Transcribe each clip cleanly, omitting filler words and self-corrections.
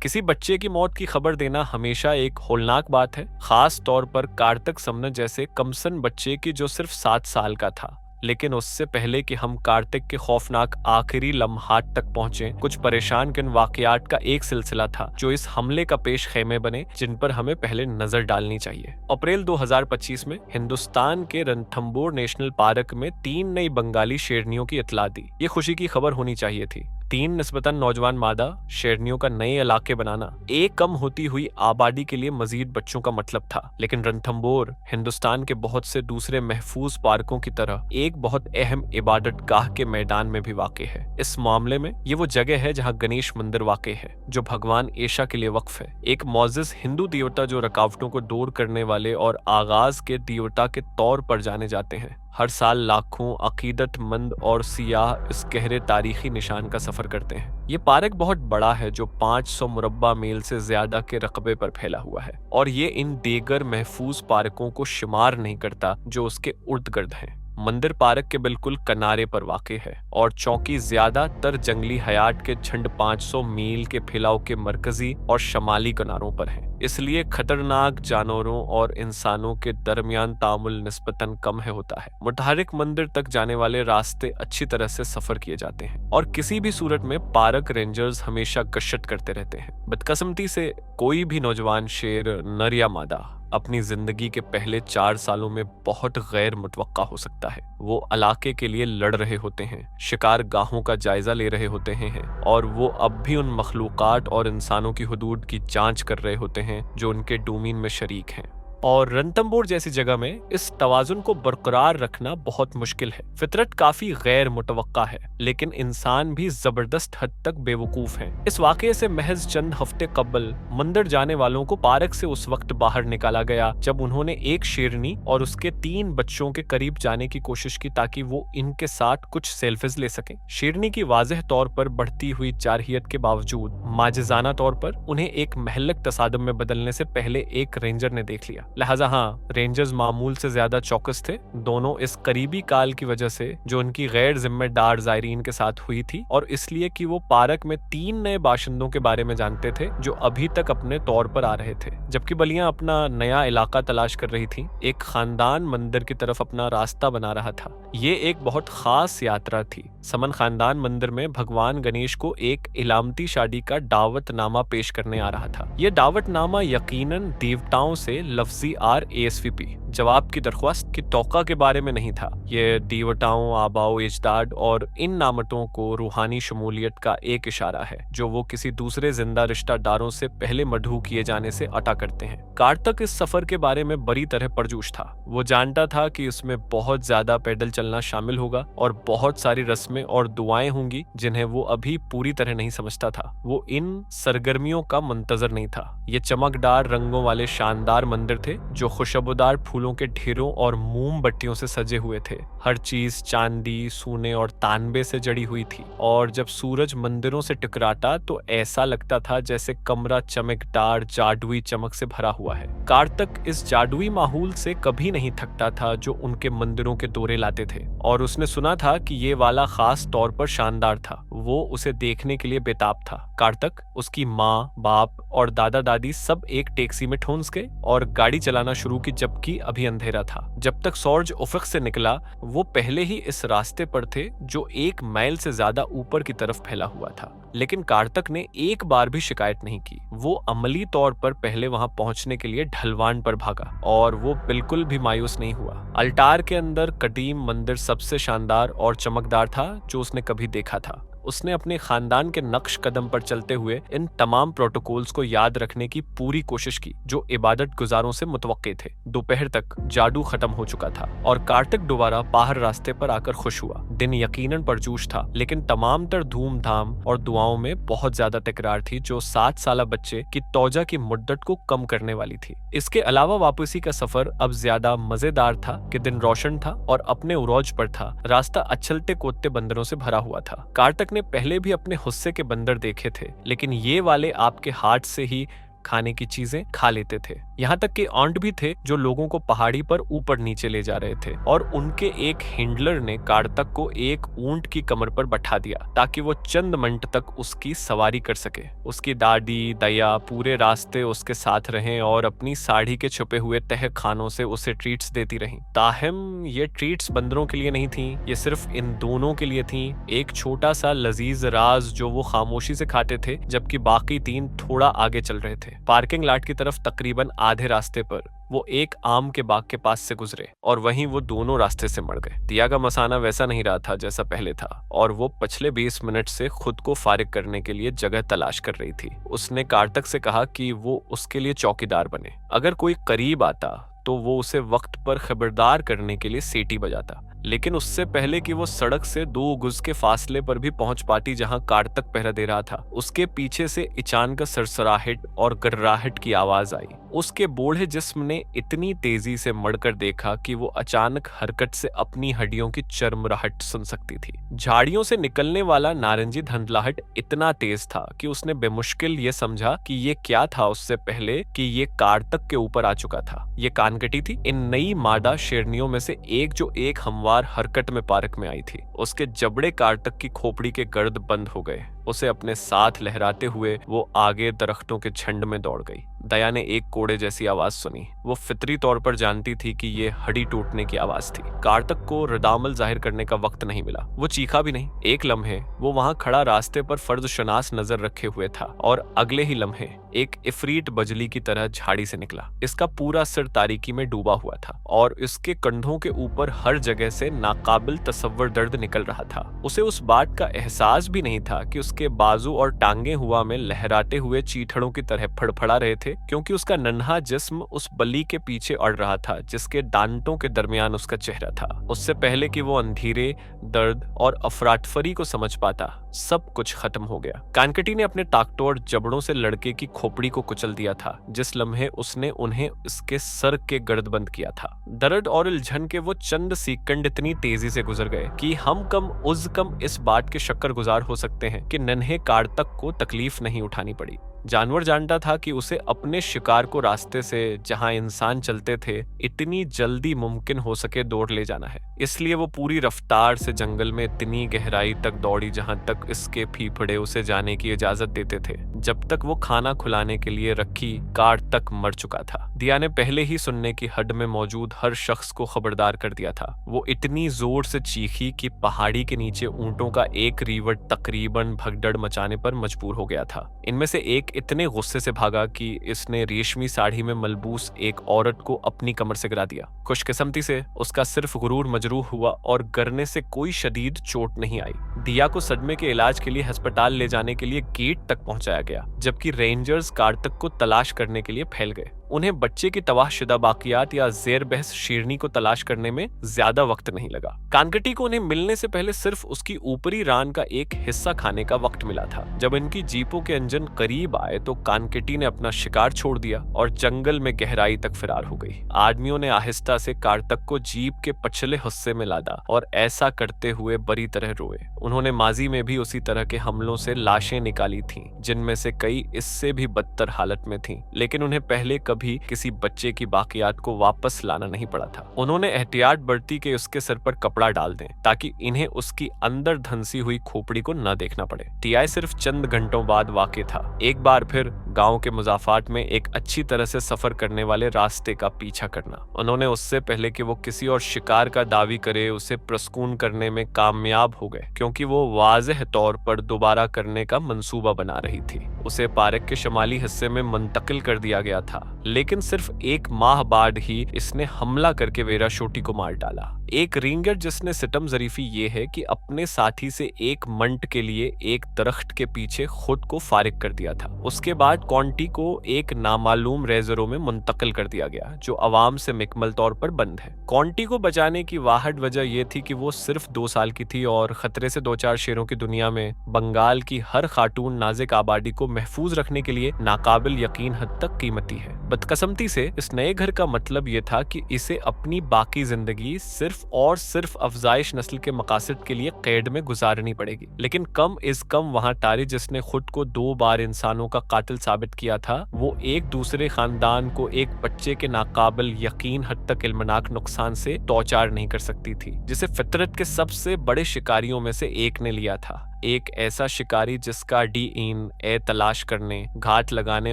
किसी बच्चे की मौत की खबर देना हमेशा एक होलनाक बात है, खास तौर पर कार्तिक समन जैसे कमसन बच्चे की जो सिर्फ 7 साल का था। लेकिन उससे पहले कि हम कार्तिक के खौफनाक आखिरी लम्हात तक पहुंचे, कुछ परेशान किन वाकयात का एक सिलसिला था जो इस हमले का पेश खेमे बने, जिन पर हमें पहले नजर डालनी चाहिए। अप्रैल 2025 में हिंदुस्तान के रणथंबोर नेशनल पार्क में 3 नई बंगाली शेरनियों की इतला दी। ये खुशी की खबर होनी चाहिए थी। 3 निस्बतन नौजवान मादा शेरनियों का नए इलाके बनाना एक कम होती हुई आबादी के लिए मजीद बच्चों का मतलब था। लेकिन रणथंबोर हिंदुस्तान के बहुत से दूसरे महफूज पार्कों की तरह एक बहुत अहम इबादत गाह के मैदान में भी वाक़ है। इस मामले में ये वो जगह है जहाँ गणेश मंदिर वाक़ है, जो भगवान एशा के लिए वक्फ है, एक मौजिज़ हिंदू देवता जो रुकावटों को दूर करने वाले और आगाज के देवता के तौर पर जाने जाते हैं। हर साल लाखों अकीदतमंद और सियाह इस गहरे तारीखी निशान का सफर करते हैं। ये पार्क बहुत बड़ा है, जो 500 मुरब्बा मील से ज्यादा के रकबे पर फैला हुआ है, और ये इन दीगर महफूज पार्कों को शुमार नहीं करता जो उसके उर्द गिर्द हैं। मंदिर पार्क के बिल्कुल किनारे पर वाक़ है और चौकी ज्यादातर जंगली हयात के झंड 500 मील के फैलाव के मरकजी और शमाली किनारों पर है। इसलिए खतरनाक जानवरों और इंसानों के दरमियान तामुल निस्बतन कम है होता है। मुतहरिक मंदिर तक जाने वाले रास्ते अच्छी तरह से सफर किए जाते हैं और किसी भी सूरत में पार्क रेंजर्स हमेशा गश्त करते रहते हैं। बदकिस्मती से कोई भी नौजवान शेर, नर या मादा, अपनी जिंदगी के पहले 4 सालों में बहुत गैर मुतवक्का हो सकता है। वो इलाके के लिए लड़ रहे होते हैं, शिकार गाहों का जायजा ले रहे होते हैं, और वो अब भी उन मखलूकात और इंसानों की हुदूद की जांच कर रहे होते हैं जो उनके डोमेन में शरीक हैं। और रणथंबोर जैसी जगह में इस तवाजुन को बरकरार रखना बहुत मुश्किल है। फितरत काफी गैर मुतवक्का है, लेकिन इंसान भी जबरदस्त हद तक बेवकूफ है। इस वाकये से महज चंद हफ्ते कबल मंदिर जाने वालों को पार्क से उस वक्त बाहर निकाला गया जब उन्होंने एक शेरनी और उसके 3 बच्चों के करीब जाने की कोशिश की ताकि वो इनके साथ कुछ सेल्फीज ले सकें। शेरनी की वाज़ेह तौर पर बढ़ती हुई जारहियत के बावजूद माजिजाना तौर पर उन्हें एक महल्लक तसादम में बदलने से पहले एक रेंजर ने देख लिया। लिहाजा हाँ, रेंजर्स मामूल से ज्यादा चौकस थे, दोनों इस करीबी काल की वजह से जो उनकी गैर जिम्मेदार जायरीन के साथ हुई थी, और इसलिए कि वो पार्क में 3 नए बाशिंदों के बारे में जानते थे जो अभी तक अपने तौर पर आ रहे थे। जबकि बलियां अपना नया इलाका तलाश कर रही थी, एक खानदान मंदिर की तरफ अपना रास्ता बना रहा था। ये एक बहुत खास यात्रा थी। समन खानदान मंदिर में भगवान गणेश को एक इलामती शादी का दावतनामा पेश करने आ रहा था। यह दावतनामा यकीनन देवताओं से लफ्जी RASVP जवाब की दरख्वास्त की तौका के बारे में नहीं था। ये देवताओं, आबाओ इजदाद और इन नामतों को रूहानी शमूलियत का एक इशारा है जो वो किसी दूसरे जिंदा रिश्तेदारों से पहले मदहू किए जाने से अता करते हैं। कार्तिक इस सफर के बारे में बड़ी तरह परजोश था। वो जानता था कि इसमें बहुत ज्यादा पैदल चलना शामिल होगा और बहुत सारी रस्में और दुआएं होंगी जिन्हें वो अभी पूरी तरह नहीं समझता था। वो इन सरगर्मियों का मुंतजर नहीं था। ये चमकदार रंगों वाले शानदार मंदिर थे जो खुशबूदार फूलों के ढेरों और मोमबत्तियों से सजे हुए थे। हर चीज चांदी, सोने और तांबे से जड़ी हुई थी, और जब सूरज मंदिरों से टकराता तो ऐसा लगता था जैसे कमरा चमकदार जादुई चमक से भरा हुआ है। कार्तिक इस जादुई माहौल से कभी नहीं थकता था जो उनके मंदिरों के दौरे लाते थे, और उसने सुना था कि ये वाला खास तौर पर शानदार था। वो उसे देखने के लिए बेताब था। कार्तिक, उसकी माँ, बाप और दादा दादी सब एक टैक्सी में ठूंस गए और गाड़ी चलाना शुरू की, जबकि अभी अंधेरा था। जब तक सूरज उफक से निकला वो पहले ही इस रास्ते पर थे जो 1 मील से ज्यादा ऊपर की तरफ फैला हुआ था। लेकिन कार्तिक ने एक बार भी शिकायत नहीं की। वो अमली तौर पर पहले वहां पहुंचने के लिए ढलवान पर भागा, और वो बिल्कुल भी मायूस नहीं हुआ। अल्टार के अंदर कदीम मंदिर सबसे शानदार और चमकदार था जो उसने कभी देखा था। उसने अपने खानदान के नक्श कदम पर चलते हुए इन तमाम प्रोटोकॉल्स को याद रखने की पूरी कोशिश की जो इबादत गुजारों से मुतवक्के थे। दोपहर तक जादू खत्म हो चुका था और कार्तिक दोबारा बाहर रास्ते पर आकर खुश हुआ। दिन यकीनन परजोश था, लेकिन तमाम तर धूमधाम और दुआओं में बहुत ज्यादा तकरार थी जो 7 साला बच्चे की तौजा की मुद्दत को कम करने वाली थी। इसके अलावा वापसी का सफर अब ज्यादा मजेदार था कि दिन रोशन था और अपने उरोज पर था। रास्ता अच्छलते कोते बंदरों से भरा हुआ था। कार्तिक ने पहले भी अपने हुस्से के बंदर देखे थे, लेकिन ये वाले आपके हाथ से ही खाने की चीजें खा लेते थे। यहाँ तक कि ऑन्ट भी थे जो लोगों को पहाड़ी पर ऊपर नीचे ले जा रहे थे, और उनके एक हैंडलर ने कार्तक को एक ऊंट की कमर पर बैठा दिया ताकि वो चंद मिनट तक उसकी सवारी कर सके। उसकी दादी दया पूरे रास्ते उसके साथ रहे और अपनी साड़ी के छुपे हुए तह खानों से उसे ट्रीट्स देती रहीं। ताहम ये ट्रीट्स बंदरों के लिए नहीं थी, ये सिर्फ इन दोनों के लिए थी, एक छोटा सा लजीज राज जो वो खामोशी से खाते थे जबकि बाकी तीन थोड़ा आगे चल रहे थे। पार्किंग लॉट की तरफ तकरीबन आधे रास्ते पर वो एक आम के बाग के पास से गुजरे और वहीं वो दोनों रास्ते से मर गए। दिया का मसाना वैसा नहीं रहा था जैसा पहले था और वो पिछले 20 मिनट से खुद को फारिग करने के लिए जगह तलाश कर रही थी। उसने कार्तक से कहा कि वो उसके लिए चौकीदार बने, अगर कोई करीब आता तो वो उसे वक्त पर खबरदार करने के लिए सीटी बजाता, लेकिन उससे पहले कि वो सड़क से 2 गज के फासले पर भी पहुंच पाती जहां कार्तक पहरा दे रहा था, उसके पीछे से अचानक सरसराहट और गर्राहट की आवाज आई। उसके बूढ़े जिस्म ने इतनी तेजी से मड़कर देखा कि वो अचानक हरकत से अपनी हड्डियों की चरमराहट सुन सकती थी। झाड़ियों से निकलने वाला नारंगी धुंधलाहट इतना तेज था कि उसने बेमुश्किल ये समझा कि ये क्या था उससे पहले कि ये कार्तक के ऊपर आ चुका था। ये कानकटी थी, इन नई मादा शेरनियों में से एक जो एक हमवार हरकत में पार्क में आई थी। उसके जबड़े कार्तक की खोपड़ी के गर्द बंद हो गए। उसे अपने साथ लहराते हुए वो आगे दरख्तों के झुंड में दौड़ गई। दया ने एक कोड़े जैसी आवाज सुनी। वो फितरी तौर पर जानती थी कि ये हड्डी टूटने की आवाज थी। कार्तक को रदामल जाहिर करने का वक्त नहीं मिला। वो चीखा भी नहीं। एक लम्हे वो वहां खड़ा रास्ते पर फर्जशनास नजर रखे हुए था और अगले ही लम्हे एक इफरीत बजली की तरह झाड़ी से निकला। इसका पूरा सिर तारीकी में डूबा हुआ था और इसके कंधों के ऊपर हर जगह से नाकाबिल तसव्वुर दर्द निकल रहा था। उसे उस बात का एहसास भी नहीं था कि उसके बाजू और टांगे हुआ में लहराते हुए चीथड़ों की तरह फड़फड़ा रहे थे, क्योंकि उसका नन्हा जिस्म उस बली के पीछे अड़ रहा था जिसके दांतों के दरमियान उसका चेहरा था। उससे पहले कि वो अंधेरे, दर्द और अफरातफरी को समझ पाता, सब कुछ खत्म हो गया। कानकटी ने अपने ताकतोड़ जबड़ों से लड़के की खोपड़ी को कुचल दिया था जिस लम्हे उसने उन्हें इसके सर के गर्द बंद किया था। दर्द और उलझन के वो चंद सेकंड इतनी तेजी से गुजर गए कि हम कम उज कम इस बात के शक्करगुजार हो सकते हैं कि नन्हे कार्तक को तकलीफ नहीं उठानी पड़ी। जानवर जानता था कि उसे अपने शिकार को रास्ते से जहां इंसान चलते थे इतनी जल्दी मुमकिन हो सके दौड़ ले जाना है, इसलिए वो पूरी रफ्तार से जंगल में इतनी गहराई तक दौड़ी जहां तक इसके फीफड़े उसे जाने की इजाजत देते थे। जब तक वो खाना खुलाने के लिए रखी कार्तक मर चुका था। दिया ने पहले ही सुनने की हद में मौजूद हर शख्स को खबरदार कर दिया था। वो इतनी जोर से चीखी कि पहाड़ी के नीचे ऊंटों का एक रीवट तकरीबन भगदड़ मचाने पर मजबूर हो गया था। इनमें से एक इतने गुस्से से भागा कि इसने रेशमी साड़ी में मलबूस एक औरत को अपनी कमर से गिरा दिया। खुशकिस्मती से उसका सिर्फ गुरूर मजरूह हुआ और गिरने से कोई शदीद चोट नहीं आई। दिया को सदमे के इलाज के लिए अस्पताल ले जाने के लिए गेट तक पहुंचाया गया, जबकि रेंजर्स कार्तक को तलाश करने के लिए फैल गए। उन्हें बच्चे की तबाहशुदा बाकियात या जेर बहस शेरनी को तलाश करने में ज्यादा वक्त नहीं लगा। कानकटी को उन्हें मिलने से पहले सिर्फ उसकी ऊपरी रान का एक हिस्सा खाने का वक्त मिला था। जब इनकी जीपों के इंजन करीब आए तो कानकटी ने अपना शिकार छोड़ दिया और जंगल में गहराई तक फरार हो गई। आदमियों ने आहिस्ता से कार्तक को जीप के पछले हिस्से में लादा और ऐसा करते हुए बड़ी तरह रोए। उन्होंने माजी में भी उसी तरह के हमलों से लाशें निकाली थीं, जिनमें से कई इससे भी बदतर हालत में थीं, लेकिन उन्हें पहले भी किसी बच्चे की बाकियात को वापस लाना नहीं पड़ा था। उन्होंने एहतियात बरती कि उसके सर पर कपड़ा डाल दें ताकि इन्हें उसकी अंदर धंसी हुई खोपड़ी को न देखना पड़े। टीआई सिर्फ चंद घंटों बाद वाक़े था। एक बार फिर गांव के मुजाफात में एक अच्छी तरह से सफर करने वाले रास्ते का पीछा करना। उन्होंने उससे पहले कि वो किसी और शिकार का दावी करे उसे प्रस्कून करने में कामयाब हो गए, क्योंकि वो वाज़ेह तौर पर दोबारा करने का मंसूबा बना रही थी। उसे पार्क के शुमाली हिस्से में मुंतकिल कर दिया गया था, लेकिन सिर्फ एक माह बाद ही इसने हमला करके वेरा शोटी को मार डाला। एक रिंगर जिसने सितम जरीफी ये है कि अपने साथी से एक मंट के लिए एक दरख्त के पीछे खुद को फारिग कर दिया था। उसके बाद कॉन्टी को एक नामालूम रेजरों में मुंतकिल कर दिया गया जो अवाम से मुकम्मल तौर पर बंद है। कॉन्टी को बचाने की वाहिद वजह यह थी कि वो सिर्फ 2 साल की थी और खतरे से 2-4 शेरों की दुनिया में बंगाल की हर खातून नाज़िक आबादी को महफूज रखने के लिए नाकाबिल यकीन हद तक कीमती है। बदकिस्मती से इस नए घर का मतलब यह था कि इसे अपनी बाकी जिंदगी सिर्फ सिर्फ अफजाइश नस्ल के मकासद के लिए कैद में गुजारनी पड़ेगी। लेकिन कम इज कम वहाँ टारी जिसने खुद को 2 बार इंसानों का कातिल साबित किया था, वो एक दूसरे खानदान को एक बच्चे के नाकाबिल यकीन हद तक इल्मनाक नुकसान से दो-चार नहीं कर सकती थी, जिसे फितरत के सबसे बड़े शिकारियों में से एक ने लिया था। एक ऐसा शिकारी जिसका डीन तलाश करने, घात लगाने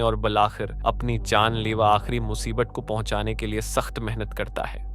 और बलाखिर अपनी जानलेवा आखिरी मुसीबत को पहुंचाने के लिए सख्त मेहनत करता है।